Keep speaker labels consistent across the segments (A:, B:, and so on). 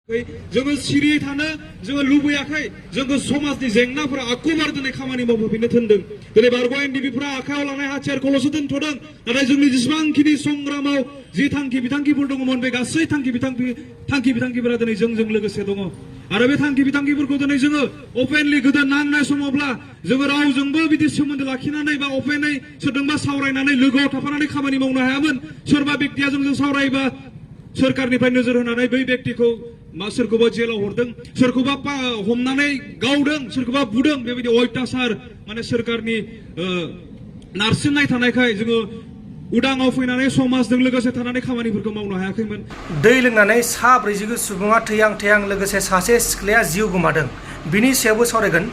A: जोङो सिरियै थानो जोङो लुबैयाखै जोंखौ समाजनि जेंनाफोरा आखुबार दिनै खामानि मावफैनो थिनदों दिनै बारग' एनडिपिफोरा आखायाव लानाय हाथियारखौल'सो दोनथ'दों नाथाय जोंनि जेसेबांखिनि संग्रामाव जि थांखि बिथांखिफोर दङमोन बे गासै थांखि बिथांखिफोरा दिनै जोंजों लोगोसे दङ आरो बे थांखि बिथांखिफोरखौ दिनै जोङो अपेनलि गोदो नांनाय समावब्ला जोङो रावजोंबो बिदि सोमोन्दो लाखिनानै बा अपेनै सोरजोंबा सावरायनानै लोगोआव थाफानानै खामानि मावनो हायामोन सोरबा बेक्तिया जोंजों सावरायबा सोरखारनिफ्राय नोजोर होनानै बै बेक्तिखौ सोरखौबा जेलाव हरदों सोरखौबा हमनानै गावदों सोरखौबा बुदों बेबायदि अयथासार माने सोरखारनि नारसिननाय थानायखाय जोङो उदाङाव फैनानै समाजजों लोगोसे थानानै खामानिफोरखौ मावनो हायाखैमोन।
B: दै लोंनानै सा 40 सुबुङा थैहां लोगोसे सासे सिख्लाया जिउ गोमादों बिनि सायावबो सावरायगोन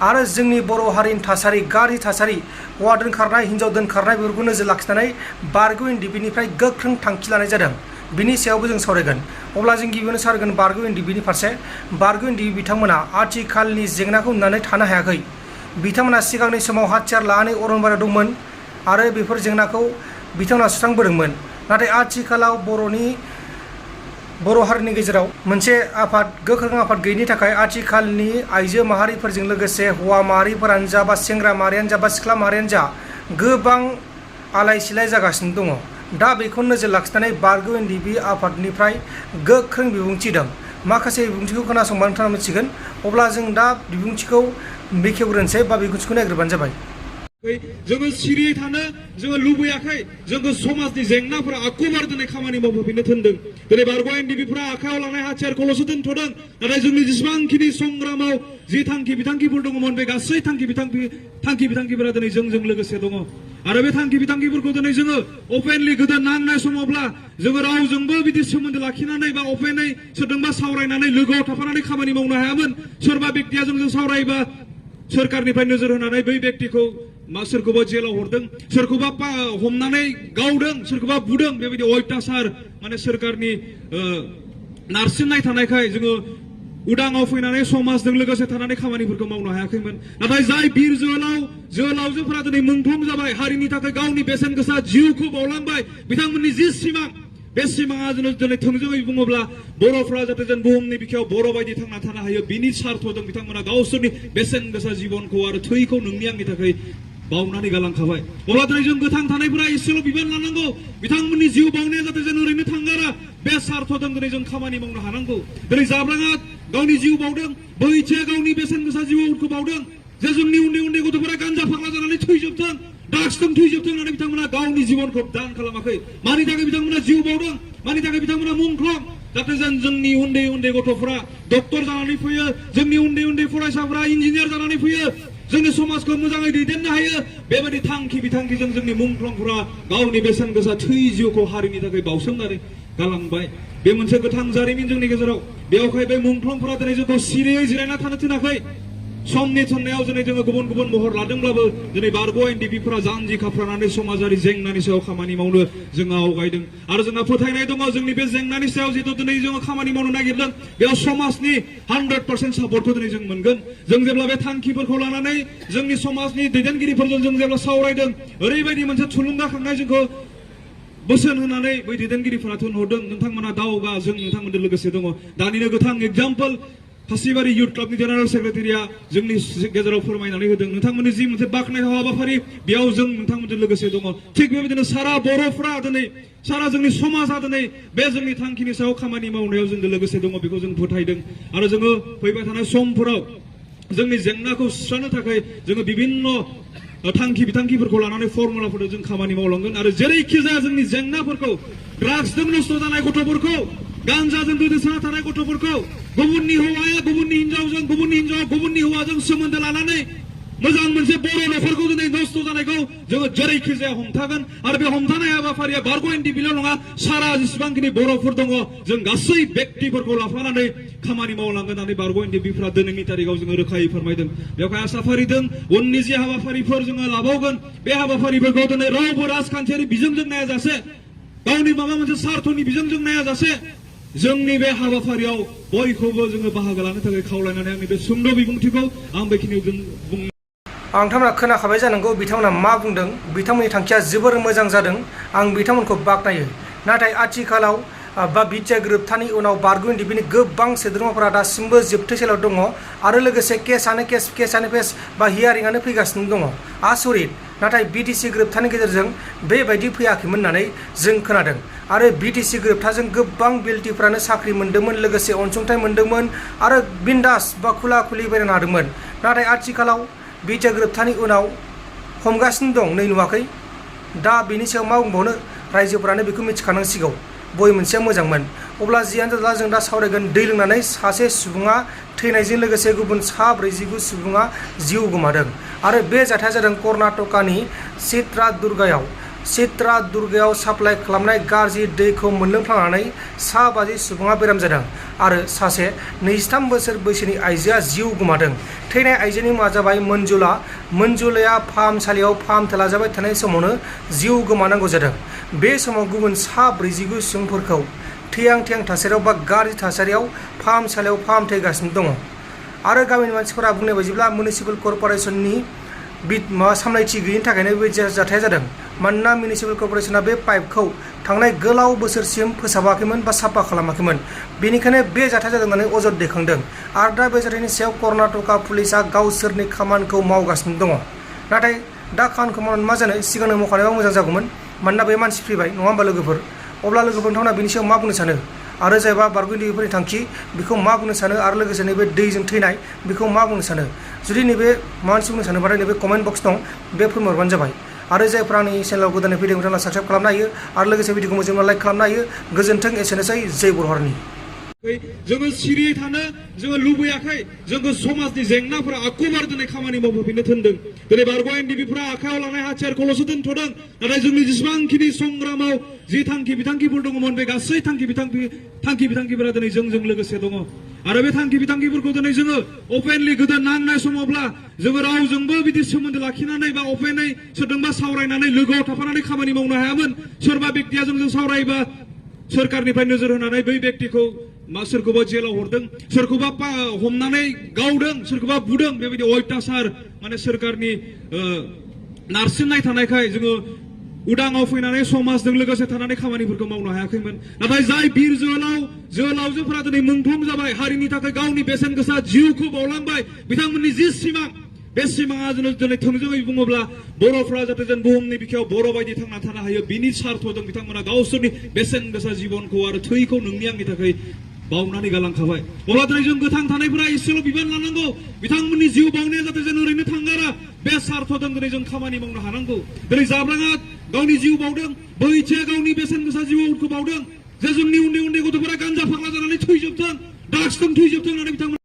B: आरो जोंनि बर' हारिनि थासारि गाज्रि थासारि हौवा दोनखारनाय हिन्जाव दोनखारनाय बेफोरखौ नोजोर लाखिनानै बारग' एनडिपिनिफ्राय गोख्रों थांखि लानाय जादों बिनि सायावबो जों सावरायगोन। अब्ला जों गिबियावनो सावरायगोन बारग' एनडिपिनि फारसे बारग' एनडिपि बिथांमोना आथिखालनि जेंनाखौ नुनानै थानो हायाखै बिथांमोना सिगांनि समाव हाथियार लानानै अरनबारियाव दंमोन आरो बेफोर जेंनाखौ बिथांमोना सुस्रांबोदोंमोन नाथाय आथिखालाव बर' हारिनि गेजेराव मोनसे आफाद गोख्रों आफाद गैयैनि थाखाय आथिखालनि आइजो माहारिफोरजों लोगोसे हौवा माहारिफोरानो जा बा सेंग्रा माहारियानो जा बा सिख्ला माहारियानो जा गोबां आलाय सिलाय जागासिनो दङ। दा बेखौ नोजोर लाखिनानै बारग' एनडिपि आफादनिफ्राय गोख्रों बिबुंथि दं माखासे बिबुंथिखौ खोनासंबा नोंथाङा मिथिगोन। अब्ला जों दा बिबुंथिखौ बेखेवग्रोनोसै बा बिबुंथिखौ नायग्रोबानो जाबाय।
A: जोङो सिरियै थानो जोङो लुबैयाखै जोंखौ समाजनि जेंनाफोरा आखुबार दिनै खामानि मावफैनो थिनदों दिनै बारग' एनडिपिफोरा आखायाव लानाय हाथियारखौल'सो दोनथ'दों नाथाय जोंनि जेसेबांखिनि संग्रामाव जि थांखि बिथांखिफोर दङमोन बे गासै थांखि बिथांखिफोरा दिनै जोंजों लोगोसे दङ आरो बे थांखि बिथांखिफोरखौ दिनै जोङो अपेनलि गोदो नांनाय समावब्ला जोङो रावजोंबो बिदि सोमोन्दो लाखिनानै बा अपेनै सोरजोंबा सावरायनानै लोगोआव थाफानानै खामानि मावनो हायामोन सोरबा बेक्तिया जोंजों सावरायबा सोरखारनिफ्राय नोजोर होनानै बै बेक्तिखौ सोरखौबा जेलाव हरदों सोरखौबा हमनानै गावदों सोरखौबा बुदों बेबायदि अयथासार माने सोरखारनि नारसिननाय थानायखाय जोङो उदाङाव फैनानै समाजजों लोगोसे थानानै खामानिफोरखौ मावनो हायाखैमोन नाथाय जाय बिर जोहोलावजोफोरा दिनै मुंख्लं जाबाय हारिनि थाखाय गावनि बेसेन गोसा जिउखौ बावलांबाय बिथांमोननि जि सिमां बे सिमाङा दिनै थोंजोङै बुङोब्ला बर'फ्रा जाहाथे जों बुहुमनि बिखायाव बर' बायदि थांना थानो हायो बिनि सार्थजों बिथांमोना गावसोरनि बेसेन गोसा जिबनखौ आरो थैखौ नोंनि आंनि थाखाय बावनानै गालांखाबाय। अब्ला दिनै जों गोथां थानायफोरा एसेल' बिबान लानांगौ बिथांमोननि जिउ बावनाया जाहाथे जों ओरैनो थांगारा बे सार्थजों दिनै जों खामानि मावनो हानांगौ। दिनै जाब्राङा गावनि जिउ बावदों बैथिया गावनि बेसेन गोसा जिउखौ बावदों जे जोंनि उन्दै गथ'फोरा गान्जा फाग्ला जानानै थैजोबथों ड्राग्सजों थैजोबथों होननानै बिथांमोना गावनि जिबनखौ दान खालामाखै मानि थाखाय बिथांमोना जिउ बावदों मानि थाखाय बिथांमोना मुंख्लं जाहाथे जोंनि उन्दै गथ'फोरा डक्टर जानानै फैयो जोंनि उन्दै फरायसाफोरा इन्जिनियार जानानै फैयो जोंनि समाजखौ मोजाङै दैदेननो हायो बेबायदि थांखि बिथांखिजों जोंनि मुंख्लंफोरा गावनि बेसेन गोसा थै जिउखौ हारिनि थाखाय बावसोमनानै गालांबाय। बे मोनसे गोथां जारिमिन जोंनि गेजेराव बेवहाय बे मुंख्लंफोरा दिनै जोंखौ सिरियै जिरायना थानो थिनाखै समनि थिननायाव दिनै जोङो गुबुन महर लादोंब्लाबो दिनै बारग' एनडिपिफोरा जानजि खाफ्रानानै समाजारि जेंनानि सायाव खामानि मावनो जोङो आवगायदों आरो जोंहा फोथायनाय दङ जोंनि बे जेंनानि सायाव जिहेतु दिनै जोङो खामानि मावनो नागिरदों बेयाव समाजनि 100% सापर्टखौ दिनै जों मोनगोन। जों जेब्ला बे थांखिफोरखौ लानानै जोंनि समाजनि दैदेनगिरिफोरजों जों जेब्ला सावरायदों ओरैबायदि मोनसे थुलुंगाखांनाय जोंखौ बोसोन होनानै बै दैदेनगिरिफोरा थिनहरदों नोंथांमोना दावगा जों नोंथांमोनजों लोगोसे दङ। दानिनो गोथां एग्जाम्पल खासिबारि इउथ क्लाबनि जेनेरेल सेक्रेटारिया जोंनि गेजेराव फोरमायनानै होदों नोंथांमोननि जि मोनसे बाख्नायथाव हाबाफारि बेयाव जों नोंथांमोनजों लोगोसे दङ। थिग बेबायदिनो सारा बर'फ्रा दिनै सारा जोंनि समाजा दिनै बे जोंनि थांखिनि सायाव खामानि मावनायाव जोंजों लोगोसे दङ बेखौ जों फोथायदों आरो जोङो फैबाय थानाय समफोराव जोंनि जेंनाखौ सुस्रांनो थाखाय जोङो बिभिन्न थांखि बिथांखिफोरखौ लानानै फर्मुलाफोरजों जों खामानि मावलांगोन आरो जेरैखि जाया जोंनि जेंनाफोरखौ ड्राग्सजों नस्थ' जानाय गथ'फोरखौ गान्जाजों गोदोसोना थानाय गथ'फोरखौ गुबुननि हौवाया गुबुननि हिन्जावजों गुबुननि हिन्जावा गुबुननि हौवाजों सोमोन्दो लानानै मोजां मोनसे बर' न'खरखौ दिनै नस्थ' जानायखौ जोङो जेरैखि जाया हमथागोन आरो बे हमथानाय हाबाफारिया बारग' एनडिपिल' नङा सारा जेसेबांखिनि बर'फोर दङ जों गासै बेक्तिफोरखौ लाफानानै खामानि मावलांगोन होननानै बारग' एनडिपिफोरा दिनैनि तारिखाव जोङो रोखायै फोरमायदों। बेवहाय आसा फारिदों उननि जे हाबाफारिफोर जोङो लाबावगोन बे हाबाफारिफोरखौ दिनै रावबो राजखान्थियारि बिजोंजों नायाजासे गावनि माबा मोनसे सार्थनि बिजोंजों नायाजासे जोंनि बे हाबाफारियाव बयखौबो जोङो बाहागो लानो थाखाय खावलायनानै आंनि बे सुंद' बिबुंथिखौ आं बेखिनियाव बुं
B: नोंथांमोना खोनाखाबाय जानांगौ बिथांमोना मा बुंदों बिथांमोननि थांखिया जोबोर मोजां जादों आं बिथांमोनखौ बाख्नायो नाथाय आथिखालाव बा बिटिआर गोरोबथानि उनाव बारग' इन्डिबिनि गोबां सोद्रोमाफोरा दासिमबो जोबथेसालियाव दङ आरो लोगोसे केसआनो केस बा हियारिंआनो फैगासिनो दङ। आसरित, नाथाय बिटिसि गोरोबथानि गेजेरजों बेबायदि फैयाखैमोन होननानै जों खोनादों आरो बिटिसि गोरोबथाजों गोबां बिएलटिफ्रानो साख्रि मोन्दोंमोन, लोगोसे अनसुंथाइ मोन्दोंमोन आरो बिन्दास बा खुला खुलि बेरायनो हादोंमोन। नाथाय आथिखालाव बिटिआर गोरोबथानि उनाव हमगासिनो दं, नै नुवाखै। दा बेनि सायाव मा बुंबावनो, रायजोफोरानो बेखौ मिथिखानांसिगौ बय मोनसेया मोजांमोन। अब्ला जियानो जादोला जों दा सावरायगोन दै लोंनानै सासे सुबुङा थैनायजों लोगोसे गुबुन 49 सुबुङा जिउ गोमादों आरो बे जाथाया जादों कर्नाटकानि चित्रादुर्गायाव साप्लाइ खालामनाय गाज्रि दैखौ मोनलोंफ्लांनानै 50 सुबुङा बेराम जादों आरो सासे 23 बोसोर बैसोनि आइजोआ जिउ गोमादों। थैनाय आइजोनि मुङा जाबाय मन्जुलाया फाहामसालियाव फाहामथाय लाजाबाय थानाय समावनो जिउ गोमानांगौ जादों। बे समाव गुबुन 49 सुबुंफोरखौ थैहां थासारियाव बा गाज्रि थासारियाव फाहामसालियाव फाहामथाय होगासिनो दङ आरो गामिनि मानसिफोरा बुंनाय बायदिब्ला मिउनिसिपाल कर्परेसननि सामलायथि गैयिनि थाखायनो बे जाथाया जादों। मानोना मिउनिसिपाल कर्परेसना बे पाइपखौ थांनाय गोलाव बोसोरसिम फोसाबाखैमोन बा साफा खालामाखैमोन, बेनिखायनो बे जाथाया जादों होननानै अजद दैखांदों आरो दा बे जाथायनि सायाव कर्नाटका पुलिसा गावसोरनि खामानिखौ मावगासिनो दङ। नाथाय दा खामानिखौ मावनानै मा जानो, सिगांनो मावखानायबा मोजां जागौमोन, मानोना बे मानसि फैबाय नङा होमबा लोगोफोर। अब्ला लोगोफोर नोंथांमोना बेनि सायाव मा बुंनो सानो आरो जायबा बारग' इन्डिबिफोरनि थांखि बेखौ मा बुंनो सानो आरो लोगोसे नैबे दैजों थैनाय बेखौ मा बुंनो सानो? जुदि नैबे माबा मोनसे बुंनो सानोबाथाय नैबे कमेन्ट बक्स दं, बे फोरमायहरबानो जाबाय। आरो जायफ्रा आंनि चेनेलाव गोदानै फैदों बिथांमोना साबस्क्राइब खालामनो हायो आरो लोगोसे भिडिअखौ मोजां लाइक खालामनो हायो। गोजोन्थों, एसेनोसै, जय बर' हारिनि।
A: जोङो सिरियै थानो जोङो लुबैयाखै। जोङो समाजनि जेंनाफोरा आखुबार दिनै खामानि मावफैनो थिनदों। दिनै बारग' इन्डिबिफोरा आखायाव लानाय हाथियारखौल'सो दोनथ'दों, नाथाय जोंनि जेसेबांखिनि संग्रामाव जि थांखि बिथांखिफोर दङमोन, बे गासै थांखि बिथांखिफोरा दिनै जोंजों लोगोसे दङ आरो बे थांखि बिथांखिफोरखौ दिनै जोङो अपेनलि गोदो नांनाय समावब्ला जोङो रावजोंबो बिदि सोमोन्दो लाखिनानै बा अपेनै सोरजोंबा सावरायनानै लोगोआव थाफानानै खामानि मावनो हायामोन। सोरबा बेक्तिया जोंजों सावरायबा सोरखारनिफ्राय नोजोर होनानै बै बेक्तिखौ सोरखौबा जेलाव हरदों, सोरखौबा हमनानै गावदों, सोरखौबा बुदों, बेबायदि अयथासार माने सोरखारनि नारसिननाय थानायखाय जोङो उदाङाव फैनानै समाजजों लोगोसे थानानै खामानिफोरखौ मावनो हायाखैमोन। नाथाय जाय बिर जोहोलावजोफोरा दिनै मुंख्लं जाबाय, हारिनि थाखाय गावनि बेसेन गोसा जिउखौ बावलांबाय, बिथांमोननि जि सिमां, बे सिमाङा दिनै थोंजोङै बुङोब्ला बर'फ्रा जाहाथे जों बुहुमनि बिखायाव बर' बायदि थांना थानो हायो, बिनि सार्थजों बिथांमोना गावसोरनि बेसेन गोसा जिबनखौ आरो थैखौ नोंनि आंनि थाखाय बावनानै गालांखाबाय। अब्ला दिनै जों गोथां थानायफोरा एसेल' बिबान लानांगौ, बिथांमोननि जिउ बावनाया जाहाथे जों ओरैनो थांगारा, बे सार्थजों दिनै जों खामानि मावनो हानांगौ। दिनै जाब्राङा गावनि जिउ बावदों, बैथिया गावनि बेसेन गोसा जिउखौ बावदों, जे जोंनि उन्दै गथ'फोरा गान्जा फाग्ला जानानै थैजोबथों, ड्राग्सजों थैजोबथों होननानै बिथांमोना